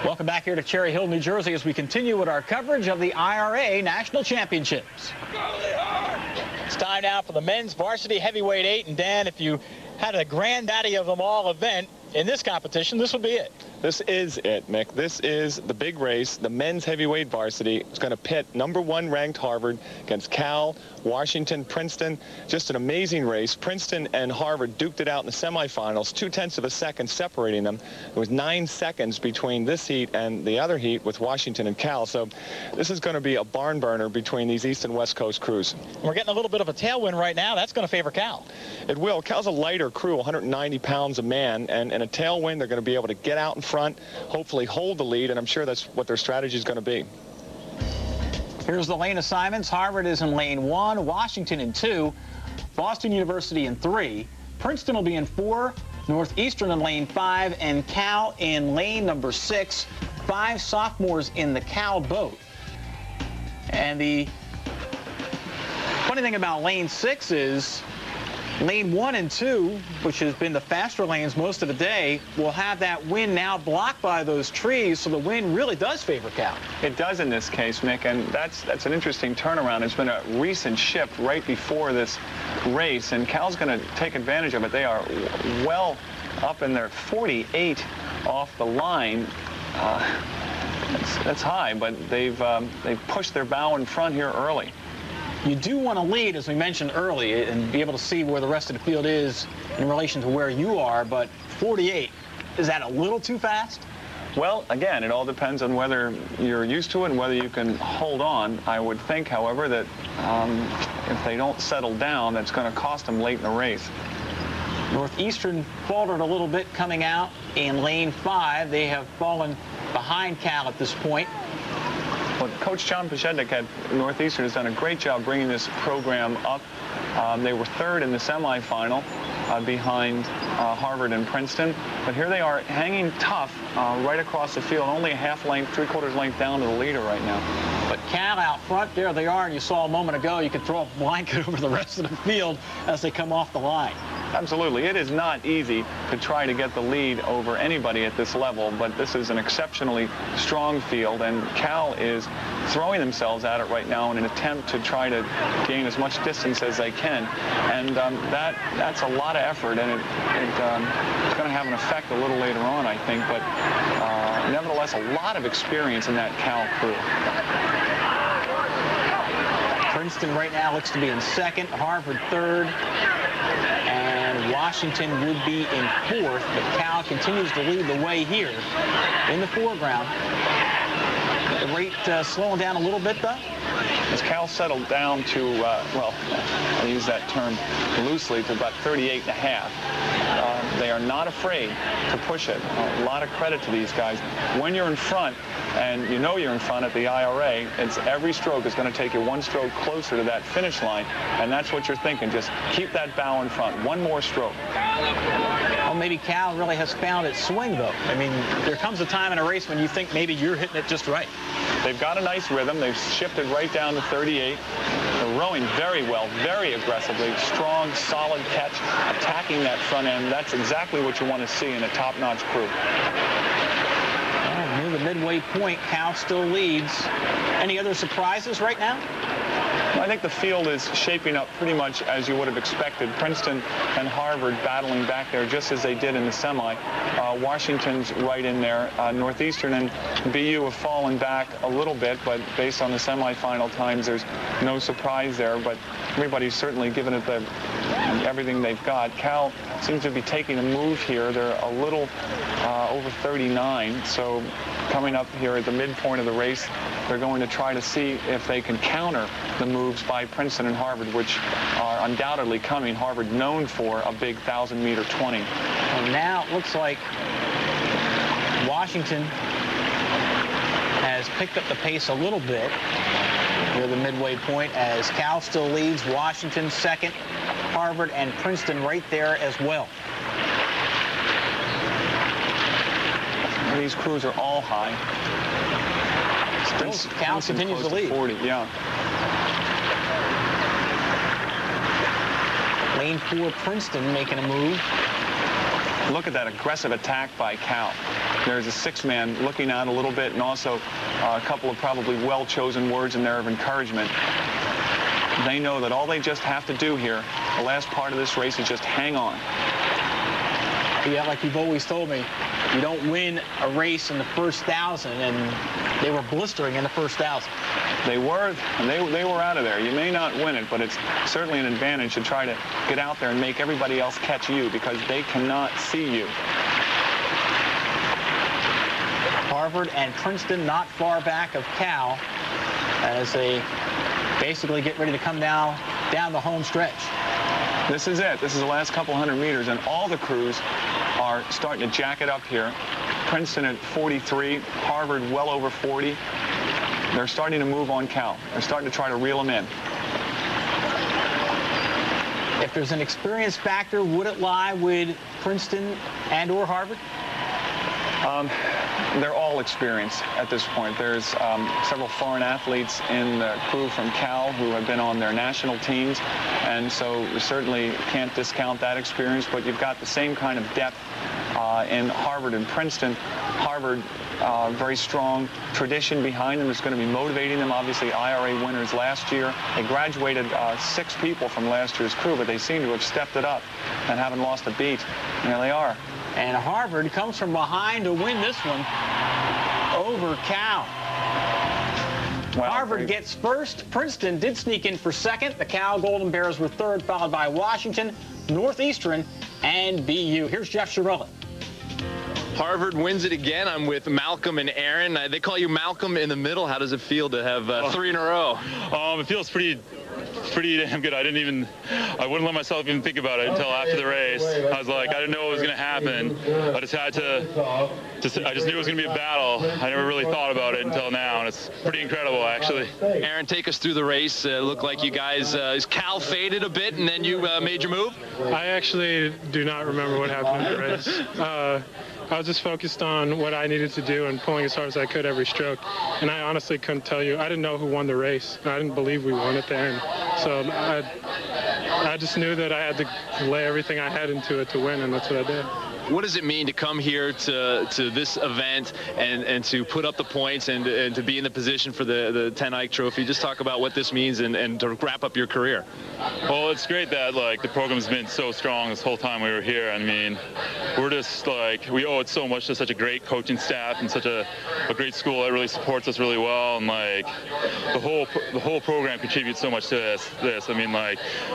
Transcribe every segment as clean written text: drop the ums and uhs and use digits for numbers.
Welcome back here to Cherry Hill, New Jersey, as we continue with our coverage of the IRA National Championships. It's time now for the men's varsity heavyweight 8. And Dan, if you had a granddaddy of them all event in this competition, this would be it. This is it, Mick. This is the big race. The men's heavyweight varsity is going to pit #1 ranked Harvard against Cal, Washington, Princeton. Just an amazing race. Princeton and Harvard duked it out in the semifinals, 0.2 of a second separating them. It was 9 seconds between this heat and the other heat with Washington and Cal. So this is going to be a barn burner between these East and West Coast crews. We're getting a little bit of a tailwind right now. That's going to favor Cal. It will. Cal's a lighter crew, 190 pounds a man, and in a tailwind, they're going to be able to get out in front, hopefully hold the lead, and I'm sure that's what their strategy is going to be. Here's the lane assignments. Harvard is in lane 1, Washington in 2, Boston University in 3, Princeton will be in 4, Northeastern in lane 5, and Cal in lane number 6. 5 sophomores in the Cal boat. And the funny thing about lane 6 is lane 1 and 2, which has been the faster lanes most of the day, will have that wind now blocked by those trees, so the wind really does favor Cal. It does in this case, Mick, and that's an interesting turnaround. It's been a recent shift right before this race, and Cal's going to take advantage of it. They are well up in their 48 off the line. That's high, but they've pushed their bow in front here early. You do want to lead, as we mentioned early, and be able to see where the rest of the field is in relation to where you are, but 48, is that a little too fast? Well, again, it all depends on whether you're used to it and whether you can hold on. I would think, however, that if they don't settle down, that's going to cost them late in the race. Northeastern faltered a little bit coming out in lane 5. They have fallen behind Cal at this point. Well, Coach John Pashednik at Northeastern has done a great job bringing this program up. They were 3rd in the semifinal behind Harvard and Princeton. But here they are hanging tough right across the field, only a half length, 3/4 length down to the leader right now. But Cal out front, there they are, and you saw a moment ago, you could throw a blanket over the rest of the field as they come off the line. Absolutely. It is not easy to try to get the lead over anybody at this level, but this is an exceptionally strong field, and Cal is throwing themselves at it right now in an attempt to try to gain as much distance as they can. And that's a lot of effort, and it's going to have an effect a little later on, I think, but nevertheless, a lot of experience in that Cal crew. Princeton right now looks to be in 2nd, Harvard 3rd, and Washington would be in 4th, but Cal continues to lead the way here in the foreground. The rate slowing down a little bit, though? As Cal settled down to, well, I use that term loosely, to about 38.5. They are not afraid to push it. A lot of credit to these guys. When you're in front, and you know you're in front at the IRA, it's every stroke is going to take you 1 stroke closer to that finish line, and that's what you're thinking. Just keep that bow in front. 1 more stroke. Well, maybe Cal really has found its swing, though. I mean, there comes a time in a race when you think maybe you're hitting it just right. They've got a nice rhythm. They've shifted right down to 38. They're rowing very well, very aggressively. Strong, solid catch, attacking that front end. That's exactly what you want to see in a top-notch crew. Well, near the midway point, Cal still leads. Any other surprises right now? I think the field is shaping up pretty much as you would have expected. Princeton and Harvard battling back there just as they did in the semi. Washington's right in there. Northeastern and BU have fallen back a little bit, but based on the semifinal times, there's no surprise there. But everybody's certainly given it everything they've got. Cal seems to be taking a move here. They're a little over 39, so coming up here at the midpoint of the race, they're going to try to see if they can counter the moves by Princeton and Harvard, which are undoubtedly coming. Harvard known for a big 1,000-meter 20. And now it looks like Washington has picked up the pace a little bit near the midway point, as Cal still leads. Washington 2nd, Harvard and Princeton right there as well. These crews are all high. Cal continues to lead. 40, yeah. Lane 4, Princeton making a move. Look at that aggressive attack by Cal. there's a six-man looking out a little bit, and also a couple of probably well-chosen words in there of encouragement. They know that all they just have to do here, the last part of this race, is just hang on. Yeah, like you've always told me, you don't win a race in the first 1,000, and they were blistering in the first 1,000. They were, and they were out of there. You may not win it, but it's certainly an advantage to try to get out there and make everybody else catch you, because they cannot see you. Harvard and Princeton not far back of Cal as they basically get ready to come down the home stretch. This is it. This is the last couple hundred meters, and all the crews are starting to jack it up here. Princeton at 43, Harvard well over 40. They're starting to move on Cal. They're starting to try to reel them in. If there's an experience factor, would it lie with Princeton and or Harvard? They're all experienced at this point. There's several foreign athletes in the crew from Cal who have been on their national teams, and so we certainly can't discount that experience, but you've got the same kind of depth in Harvard and Princeton. Harvard, very strong tradition behind them. It's going to be motivating them. Obviously, IRA winners last year. They graduated 6 people from last year's crew, but they seem to have stepped it up and haven't lost a beat. And there they are. And Harvard comes from behind to win this one over Cal. Wow, Harvard gets first. Princeton did sneak in for second. The Cal Golden Bears were third, followed by Washington, Northeastern, and BU. Here's Jeff Shirella. Harvard wins it again. I'm with Malcolm and Aaron. They call you Malcolm in the middle. How does it feel to have 3 in a row? It feels pretty damn good. I wouldn't let myself even think about it until after the race. I was like, I didn't know what was going to happen. I just had to, I just knew it was going to be a battle. I never really thought about it until now, and it's pretty incredible, actually. Aaron, take us through the race. It looked like you guys, Cal faded a bit, and then you made your move? I actually do not remember what happened in the race. I was just focused on what I needed to do and pulling as hard as I could every stroke. And I honestly couldn't tell you. I didn't know who won the race. I didn't believe we won at the end. So I just knew that I had to lay everything I had into it to win, and that's what I did. What does it mean to come here to this event and to put up the points and to be in the position for the 10 Ike Trophy? Just talk about what this means and to wrap up your career. Well, it's great that the program's been so strong this whole time we were here. I mean, we're just we owe it so much to such a great coaching staff and such a great school that really supports us really well, and the whole program contributes so much to this. I mean,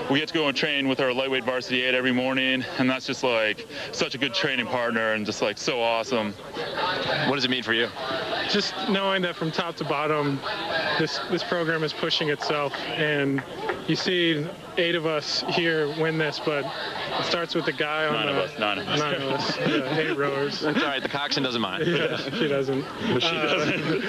we get to go and train with our lightweight Varsity 8 every morning, and that's just such a good training partner and just so awesome. What does it mean for you? Just knowing that from top to bottom, this program is pushing itself, and you see 8 of us here win this, but it starts with the guy on 9 of us. 9 of us. Yeah, 8 rowers. That's all right. The coxswain doesn't mind. Yeah, she doesn't. She doesn't.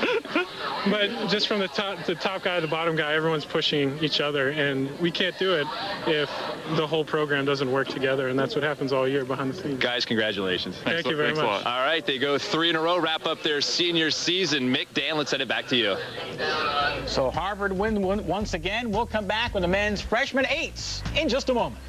But just from the top guy to the bottom guy, everyone's pushing each other, and we can't do it if the whole program doesn't work together, and that's what happens all year behind the scenes. Guys, congratulations. Thank you very much. All right, they go 3 in a row, wrap up their senior season. Mick, Dan, let's send it back to you. So Harvard win once again. We'll come back with the men's freshman 8s in just a moment.